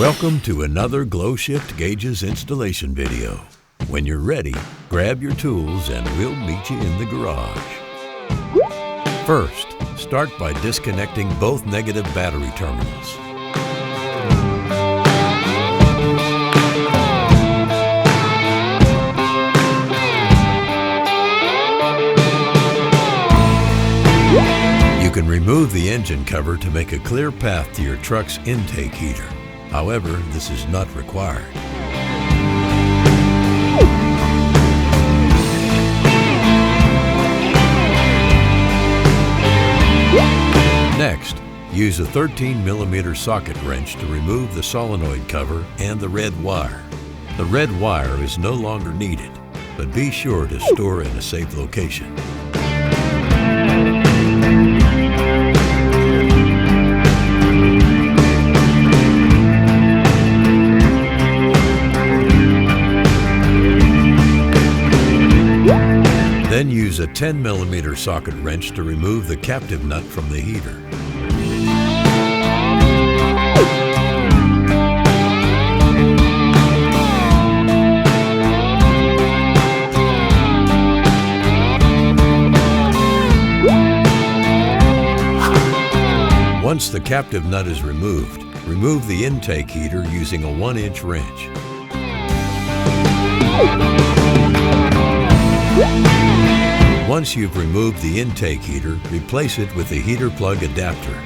Welcome to another GlowShift Gauges installation video. When you're ready, grab your tools and we'll meet you in the garage. First, start by disconnecting both negative battery terminals. You can remove the engine cover to make a clear path to your truck's intake heater. However, this is not required. Next, use a 13mm socket wrench to remove the solenoid cover and the red wire. The red wire is no longer needed, but be sure to store in a safe location. Then use a 10mm socket wrench to remove the captive nut from the heater. Once the captive nut is removed, remove the intake heater using a 1-inch wrench. Once you've removed the intake heater, replace it with the heater plug adapter.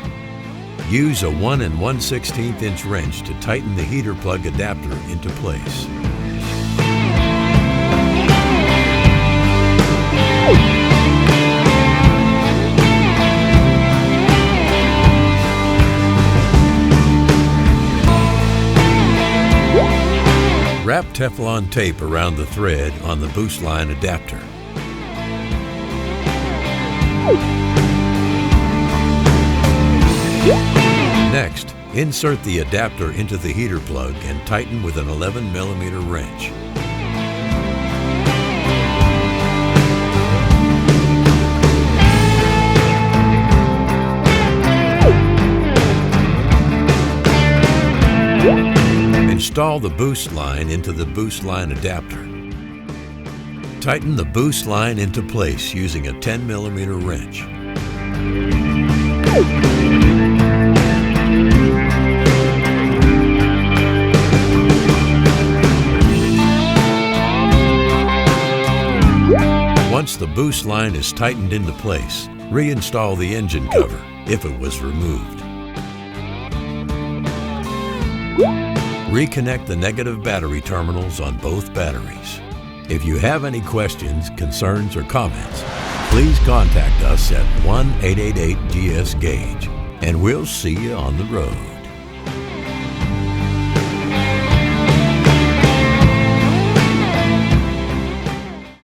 Use a 1 1/16" wrench to tighten the heater plug adapter into place. Wrap Teflon tape around the thread on the boost line adapter. Next, insert the adapter into the heater plug and tighten with an 11mm wrench. Install the boost line into the boost line adapter. Tighten the boost line into place using a 10mm wrench. Once the boost line is tightened into place, reinstall the engine cover if it was removed. Reconnect the negative battery terminals on both batteries. If you have any questions, concerns, or comments, please contact us at 1-888-GS-GAUGE, and we'll see you on the road.